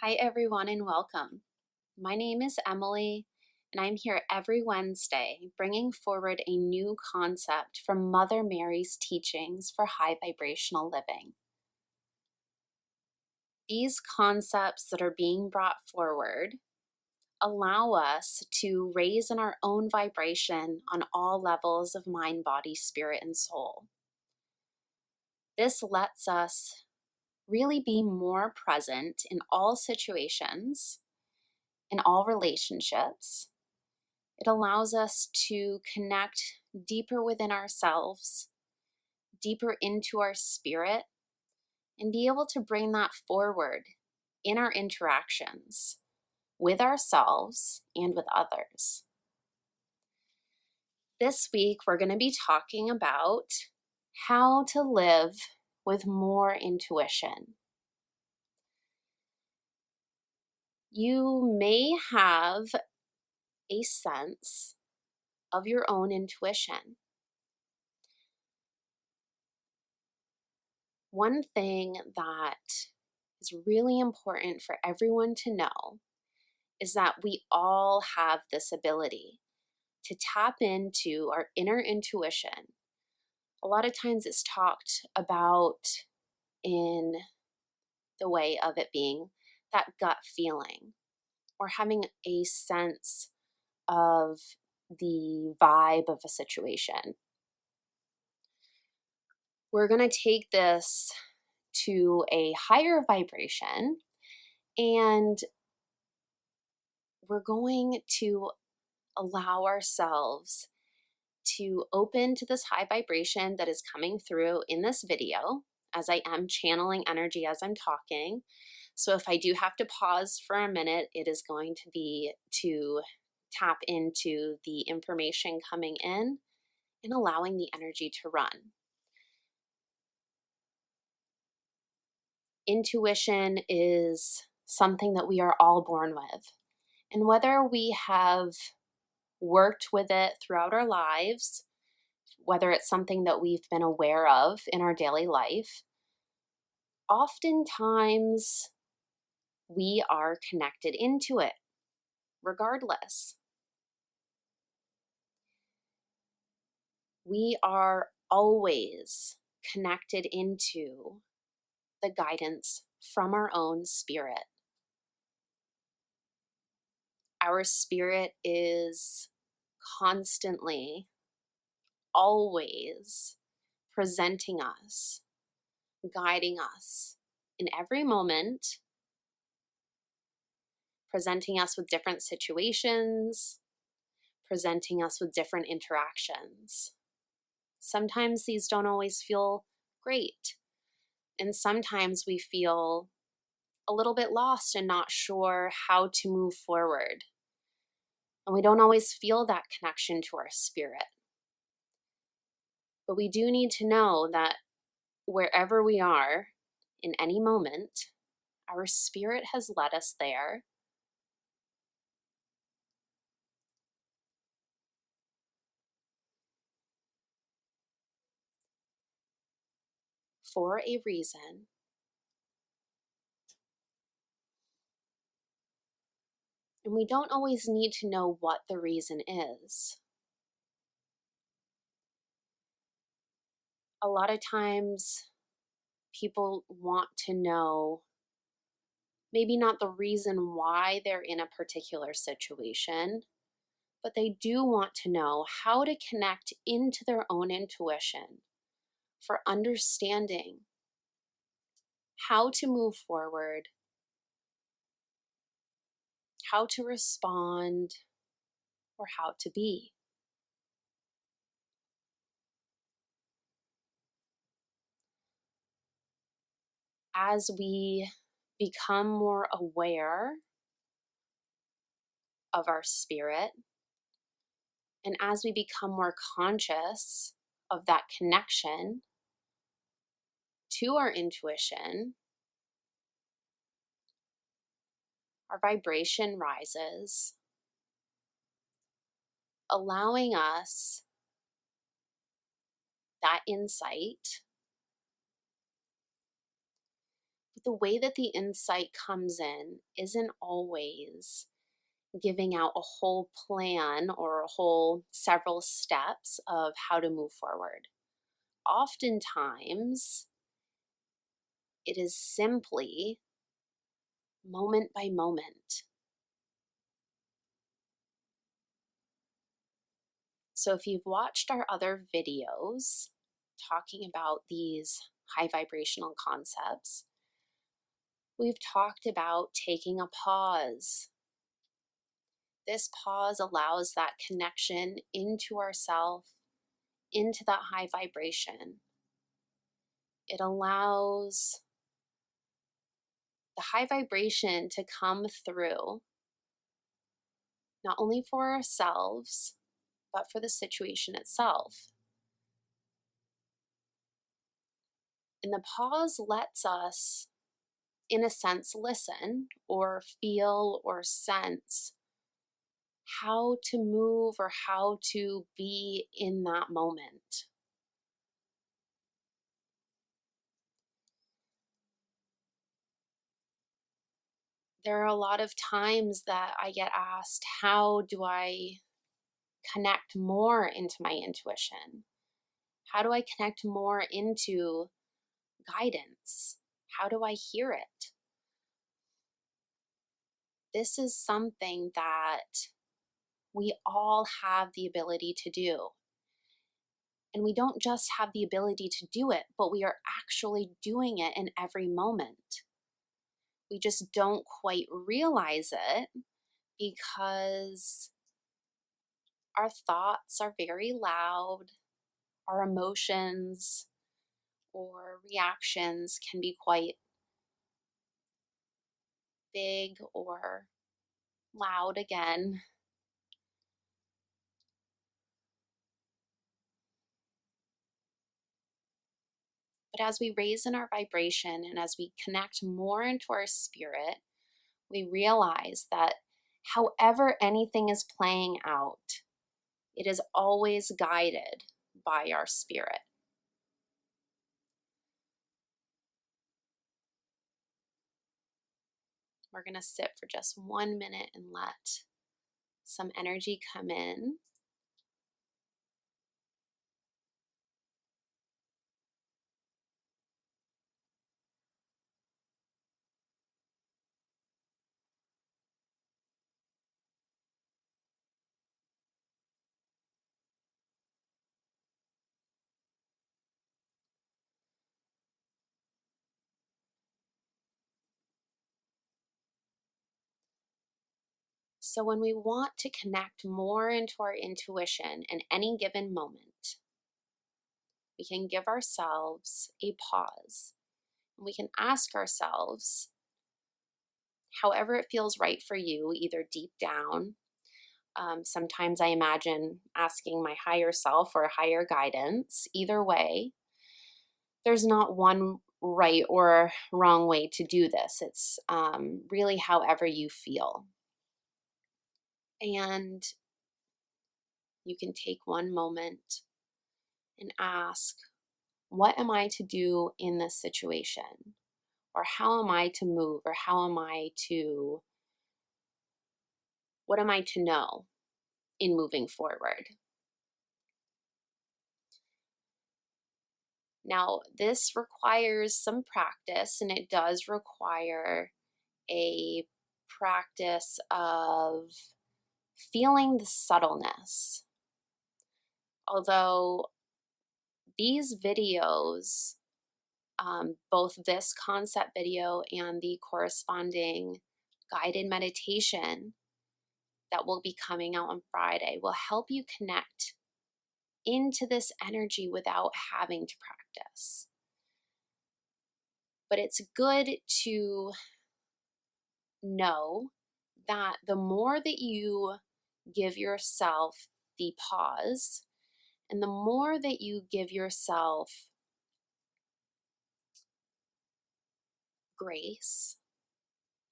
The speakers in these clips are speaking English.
Hi, everyone, and welcome. My name is Emily, and I'm here every Wednesday bringing forward a new concept from Mother Mary's teachings for high vibrational living. These concepts that are being brought forward allow us to raise in our own vibration on all levels of mind, body, spirit, and soul. This lets us really be more present in all situations, in all relationships. It allows us to connect deeper within ourselves, deeper into our spirit, and be able to bring that forward in our interactions with ourselves and with others. This week, we're going to be talking about how to live with more intuition. You may have a sense of your own intuition. One thing that is really important for everyone to know is that we all have this ability to tap into our inner intuition. A lot of times it's talked about in the way of it being that gut feeling or having a sense of the vibe of a situation. We're going to take this to a higher vibration, and we're going to allow ourselves to open to this high vibration that is coming through in this video, as I am channeling energy as I'm talking. So if I do have to pause for a minute, it is going to be to tap into the information coming in and allowing the energy to run. Intuition is something that we are all born with. And whether we have worked with it throughout our lives, whether it's something that we've been aware of in our daily life, oftentimes we are connected into it, regardless. We are always connected into the guidance from our own spirit. Our spirit is constantly, always presenting us, guiding us in every moment, presenting us with different situations, presenting us with different interactions. Sometimes these don't always feel great, and sometimes we feel a little bit lost and not sure how to move forward. And we don't always feel that connection to our spirit. But we do need to know that wherever we are in any moment, our spirit has led us there. For a reason. And we don't always need to know what the reason is. A lot of times people want to know maybe not the reason why they're in a particular situation, but they do want to know how to connect into their own intuition for understanding how to move forward, how to respond, or how to be. As we become more aware of our spirit, and as we become more conscious of that connection to our intuition, our vibration rises, allowing us that insight. But the way that the insight comes in isn't always giving out a whole plan or a whole several steps of how to move forward. Oftentimes, it is simply moment by moment. So if you've watched our other videos talking about these high vibrational concepts, we've talked about taking a pause. This pause allows that connection into ourself, into that high vibration. It allows the high vibration to come through, not only for ourselves, but for the situation itself. And the pause lets us, in a sense, listen or feel or sense how to move or how to be in that moment. There are a lot of times that I get asked, how do I connect more into my intuition? How do I connect more into guidance? How do I hear it? This is something that we all have the ability to do. And we don't just have the ability to do it, but we are actually doing it in every moment. We just don't quite realize it because our thoughts are very loud, our emotions or reactions can be quite big or loud again. But as we raise in our vibration and as we connect more into our spirit, we realize that however anything is playing out, it is always guided by our spirit. We're going to sit for just 1 minute and let some energy come in. So when we want to connect more into our intuition in any given moment, we can give ourselves a pause. And we can ask ourselves, however it feels right for you, either deep down. Sometimes I imagine asking my higher self or higher guidance. Either way, there's not one right or wrong way to do this. It's really however you feel. And you can take one moment and ask, what am I to do in this situation? Or how am I to move? Or what am I to know in moving forward? Now, this requires some practice, and it does require a practice of feeling the subtleness. Although these videos, both this concept video and the corresponding guided meditation that will be coming out on Friday, will help you connect into this energy without having to practice. But it's good to know that the more that you give yourself the pause and the more that you give yourself grace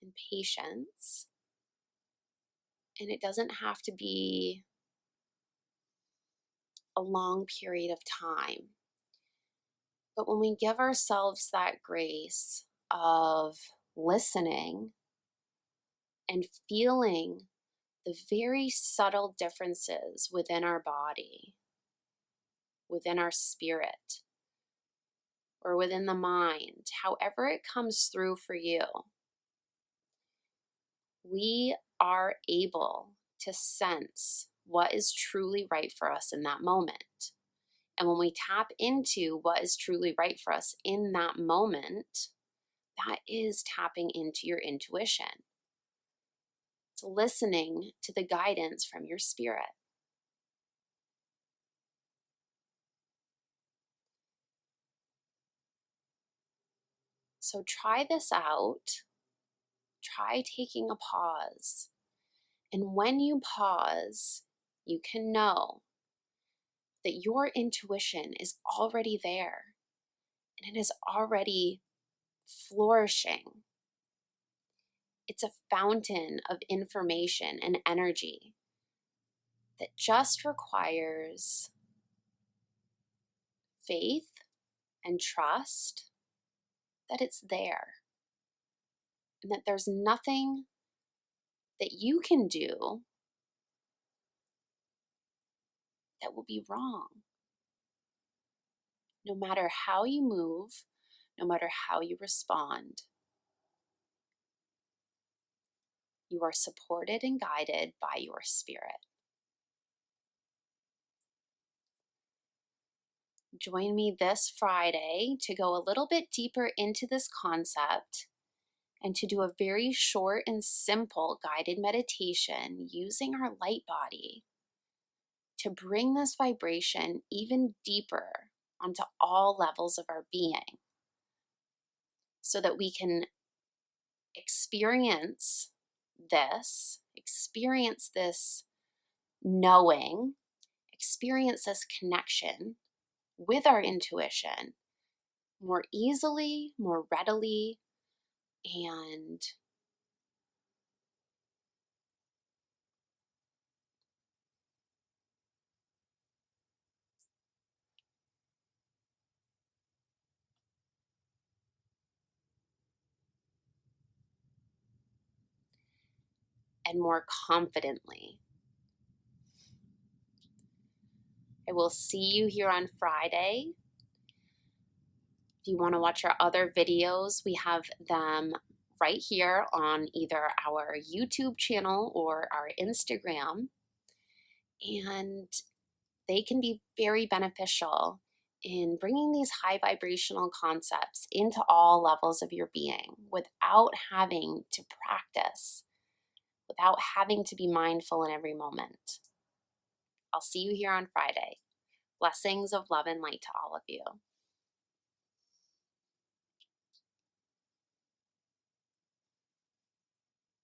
and patience, and it doesn't have to be a long period of time, but when we give ourselves that grace of listening and feeling the very subtle differences within our body, within our spirit, or within the mind, however it comes through for you. We are able to sense what is truly right for us in that moment. And when we tap into what is truly right for us in that moment, that is tapping into your intuition. It's listening to the guidance from your spirit. So try this out. Try taking a pause. And when you pause, you can know that your intuition is already there and it is already flourishing. It's a fountain of information and energy that just requires faith and trust that it's there and that there's nothing that you can do that will be wrong. No matter how you move, no matter how you respond, you are supported and guided by your spirit. Join me this Friday to go a little bit deeper into this concept and to do a very short and simple guided meditation using our light body to bring this vibration even deeper onto all levels of our being so that we can experience this knowing, experience this connection with our intuition more easily, more readily, and more confidently. I will see you here on Friday. If you want to watch our other videos, we have them right here on either our YouTube channel or our Instagram. And they can be very beneficial in bringing these high vibrational concepts into all levels of your being without having to practice, without having to be mindful in every moment. I'll see you here on Friday. Blessings of love and light to all of you.